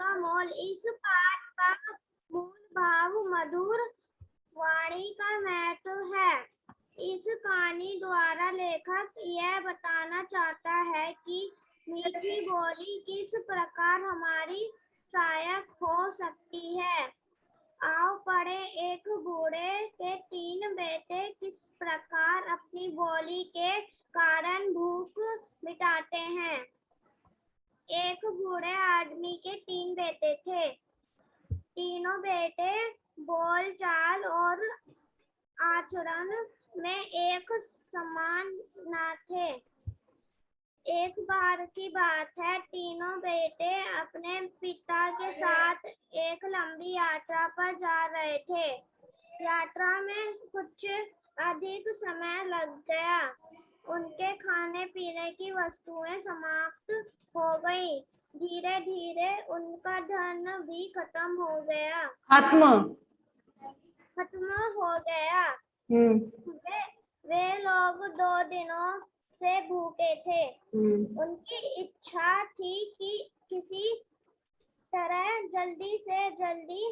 का मोल। इस पाठ का मूल भाव मधुर वाणी का महत्व है। इस कहानी द्वारा लेखक यह बताना चाहता है कि मीठी बोली किस प्रकार हमारी सहायक हो सकती है। आओ पढ़े, एक बूढ़े के 3 बेटे किस प्रकार अपनी बोली के कारण भूख मिटाते हैं। एक बूढ़े आदमी के 3 बेटे थे। तीनों बेटे बोल चाल और आचरण में एक समान न थे। एक बार की बात है, तीनों बेटे अपने पिता के साथ एक लंबी यात्रा पर जा रहे थे। यात्रा में कुछ अधिक समय लग गया। उनके खाने पीने की वस्तुएं समाप्त हो गई। धीरे धीरे उनका धन भी खत्म हो गया। वे लोग 2 दिनों से भूखे थे। उनकी इच्छा थी कि किसी तरह जल्दी से जल्दी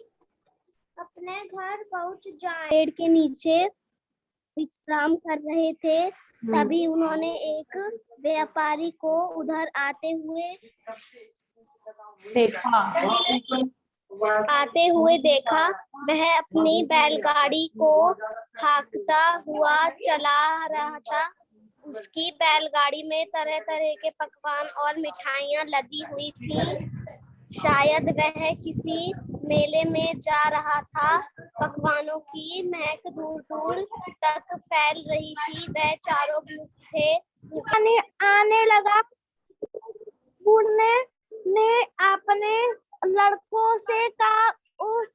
अपने घर पहुंच जाएं। पेड़ के नीचे विश्राम कर रहे थे, तभी उन्होंने एक व्यापारी को उधर आते हुए देखा। वह अपनी बैलगाड़ी को हाँकता हुआ चला रहा था। उसकी बैलगाड़ी में तरह तरह के पकवान और मिठाइयाँ लदी हुई थी। शायद वह किसी मेले में जा रहा था। पकवानों की महक दूर दूर तक फैल रही थी। वह चारों थे। आने लगा। बूढ़े ने अपने लड़कों से कहा, उस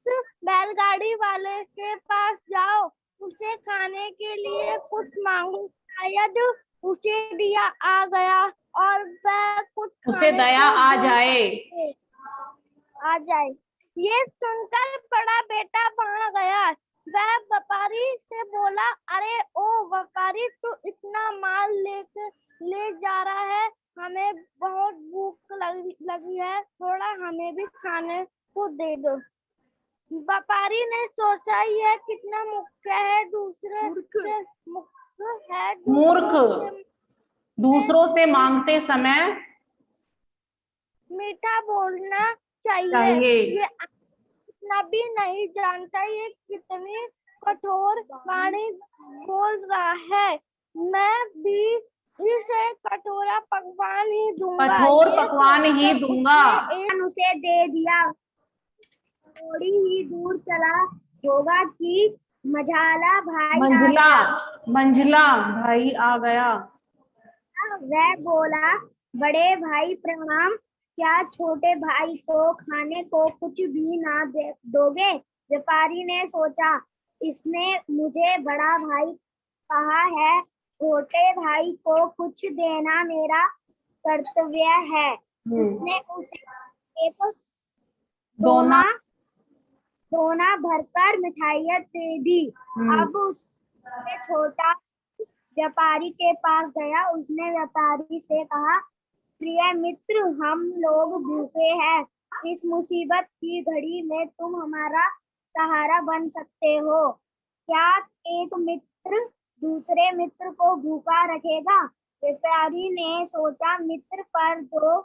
बैलगाड़ी वाले के पास जाओ, उसे खाने के लिए कुछ मांगो। शायद उसे दया आ गया और वह कुछ उसे दया आ जाए। ये सुनकर बड़ा बेटा बढ़ गया। वह व्यापारी से बोला, अरे ओ व्यापारी, तू इतना माल ले जा रहा है, हमें बहुत भूख लगी है, थोड़ा हमें भी खाने को दे दो। व्यापारी ने सोचा, यह कितना मूर्ख दूसरों से मांगते समय मीठा बोलना चाहिए। ये इतना भी नहीं जानता ये कितनी कठोर वाणी बोल रहा है। मैं भी इसे कठोर पकवान ही दूंगा। उसे दे दिया। थोड़ी ही दूर चला होगा कि मंझला भाई आ गया। वह बोला, बड़े भाई प्रणाम, क्या छोटे भाई को खाने को कुछ भी ना दोगे? व्यापारी ने सोचा, इसने मुझे बड़ा भाई कहा है, छोटे भाई को कुछ देना मेरा कर्तव्य है। उसने उसे एक दोना भरकर मिठाइयाँ दे दी। अब उसने छोटा व्यापारी के पास गया। उसने व्यापारी से कहा, प्रिय मित्र, हम लोग भूखे हैं। इस मुसीबत की घड़ी में तुम हमारा सहारा बन सकते हो। क्या एक मित्र दूसरे मित्र को भूखा रखेगा? व्यापारी ने सोचा, मित्र पर तो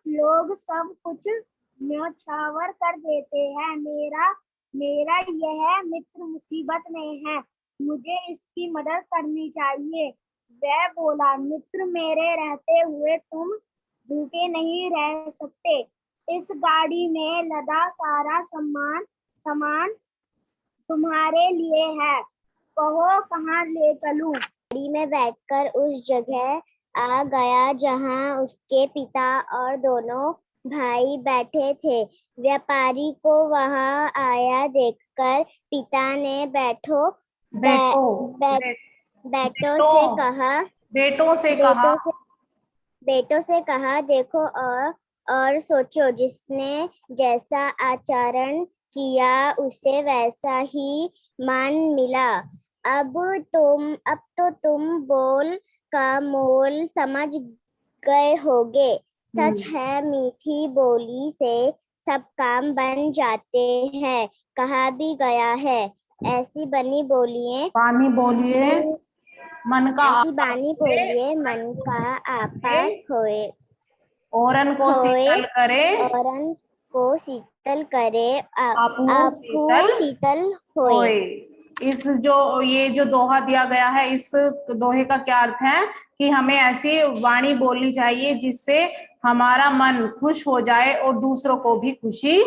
लोग सब कुछ न्यौछावर कर देते हैं। मेरा यह मित्र मुसीबत में है, मुझे इसकी मदद करनी चाहिए। वह बोला, मित्र, मेरे रहते हुए तुम भूखे नहीं रह सकते। इस गाड़ी में लदा सारा सामान तुम्हारे लिए है, कहो कहाँ ले चलूं? गाड़ी में बैठकर उस जगह आ गया जहाँ उसके पिता और दोनों भाई बैठे थे। व्यापारी को वहां आया देखकर पिता ने बेटों से कहा, देखो और सोचो, जिसने जैसा आचरण किया उसे वैसा ही मान मिला। अब तो तुम बोल का मोल समझ गए होगे। सच है मीठी बोली से सब काम बन जाते हैं, कहा भी गया है। ऐसी बनी बोलिए बानी बोलिए मन का ऐसी आपा बानी होए, बोलिए मन का आपा खोए औरन को खोए शीतल करे, औरन को शीतल करे, आपू आपू शीतल शीतल होए। होए। इस जो ये जो दोहा दिया गया है, इस दोहे का क्या अर्थ है कि हमें ऐसी वाणी बोलनी चाहिए जिससे हमारा मन खुश हो जाए और दूसरों को भी खुशी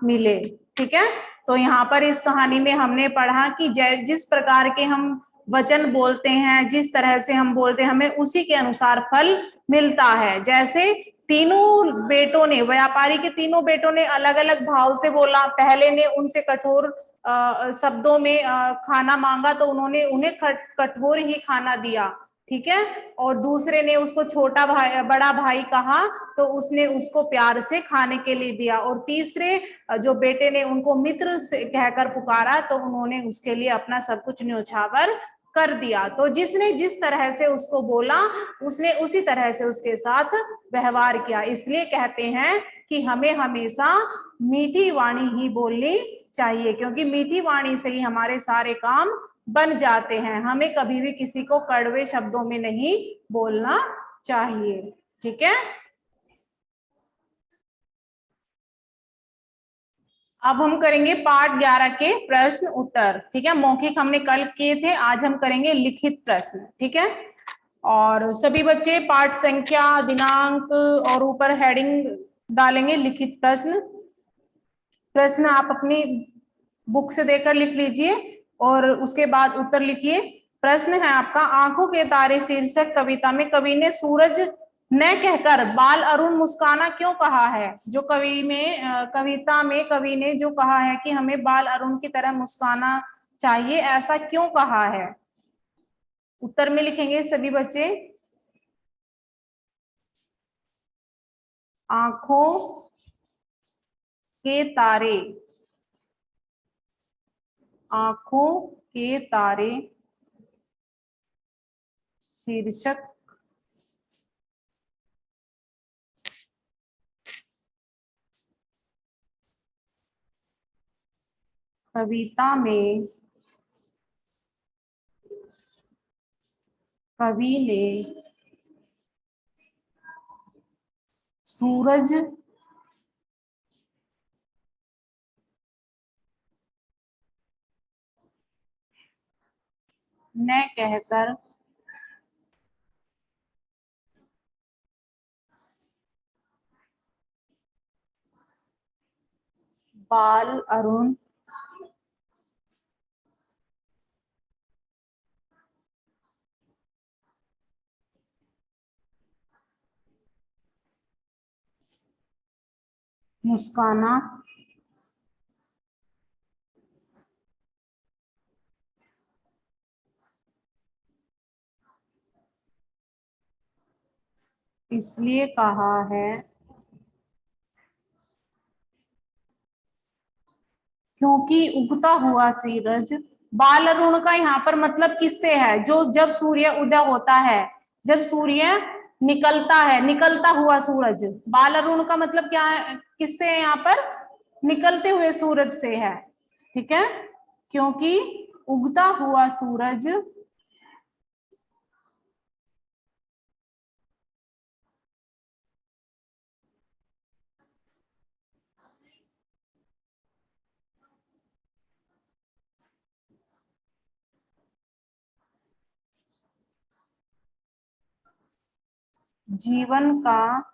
मिले। ठीक है, तो यहाँ पर इस कहानी में हमने पढ़ा कि जिस प्रकार के हम वचन बोलते हैं, जिस तरह से हम बोलते हैं, हमें उसी के अनुसार फल मिलता है। जैसे तीनों बेटों ने, व्यापारी के तीनों बेटों ने अलग अलग भाव से बोला। पहले ने उनसे कठोर शब्दों में खाना मांगा तो उन्होंने उन्हें कठोर ही खाना दिया। ठीक है, और दूसरे ने उसको छोटा भाई बड़ा भाई कहा तो उसने उसको प्यार से खाने के लिए दिया। और तीसरे जो बेटे ने उनको मित्र से कहकर पुकारा तो उन्होंने उसके लिए अपना सब कुछ न्योछावर कर दिया। तो जिसने जिस तरह से उसको बोला उसने उसी तरह से उसके साथ व्यवहार किया। इसलिए कहते हैं कि हमें हमेशा मीठी वाणी ही बोलनी चाहिए, क्योंकि मीठी वाणी से ही हमारे सारे काम बन जाते हैं। हमें कभी भी किसी को कड़वे शब्दों में नहीं बोलना चाहिए। ठीक है, अब हम करेंगे पाठ 11 के प्रश्न उत्तर। ठीक है, मौखिक हमने कल किए थे, आज हम करेंगे लिखित प्रश्न। ठीक है, और सभी बच्चे पाठ संख्या, दिनांक और ऊपर हेडिंग डालेंगे लिखित प्रश्न। प्रश्न आप अपनी बुक से देकर लिख लीजिए और उसके बाद उत्तर लिखिए। प्रश्न है आपका, आंखों के तारे शीर्षक कविता में कवि ने सूरज न कहकर बाल अरुण मुस्काना क्यों कहा है? जो कविता में कवि ने जो कहा है कि हमें बाल अरुण की तरह मुस्काना चाहिए, ऐसा क्यों कहा है? उत्तर में लिखेंगे सभी बच्चे। आंखों के तारे, आंखों के तारे शीर्षक कविता में कवि ने सूरज न कहकर बाल अरुण मुस्काना इसलिए कहा है क्योंकि उगता हुआ सूरज, बाल अरुण का यहाँ पर मतलब किससे है? जो जब सूर्य उदय होता है, जब सूर्य निकलता है, निकलता हुआ सूरज। बाल अरुण का मतलब क्या है, किससे है यहाँ पर? निकलते हुए सूरज से है। ठीक है, क्योंकि उगता हुआ सूरज जीवन का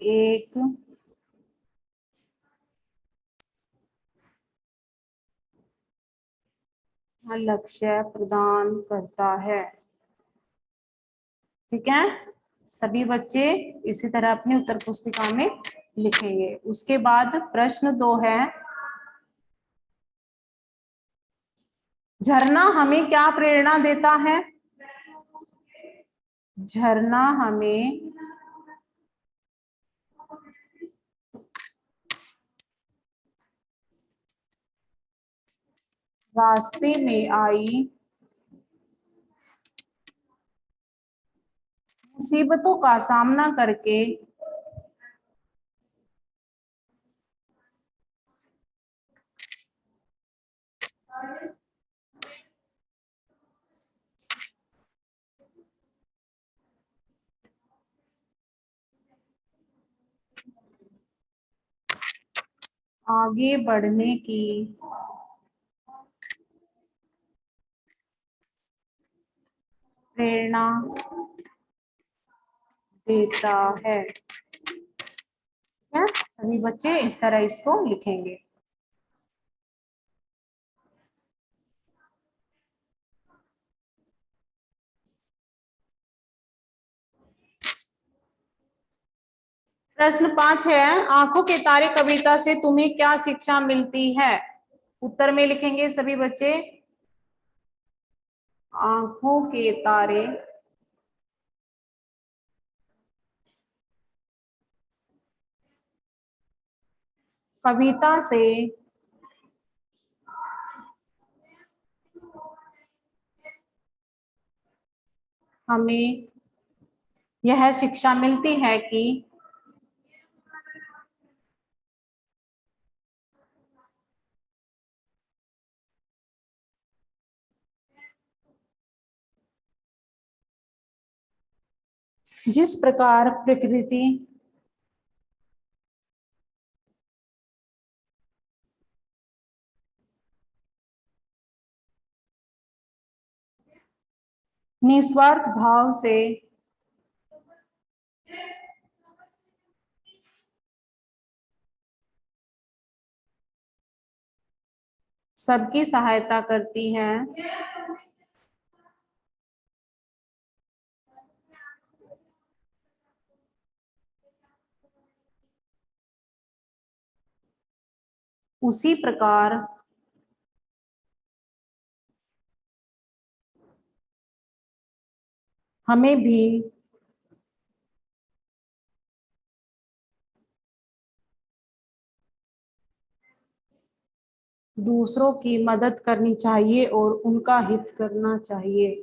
एक लक्ष्य प्रदान करता है। ठीक है, सभी बच्चे इसी तरह अपनी उत्तर पुस्तिका में लिखेंगे। उसके बाद प्रश्न 2 है, झरना हमें क्या प्रेरणा देता है? झरना हमें रास्ते में आई मुसीबतों का सामना करके आगे बढ़ने की प्रेरणा देता है। क्या सभी बच्चे इस तरह इसको लिखेंगे। प्रश्न 5 है, आंखों के तारे कविता से तुम्हें क्या शिक्षा मिलती है? उत्तर में लिखेंगे सभी बच्चे। आंखों के तारे कविता से हमें यह शिक्षा मिलती है कि जिस प्रकार प्रकृति निस्वार्थ भाव से सबकी सहायता करती है, उसी प्रकार हमें भी दूसरों की मदद करनी चाहिए और उनका हित करना चाहिए।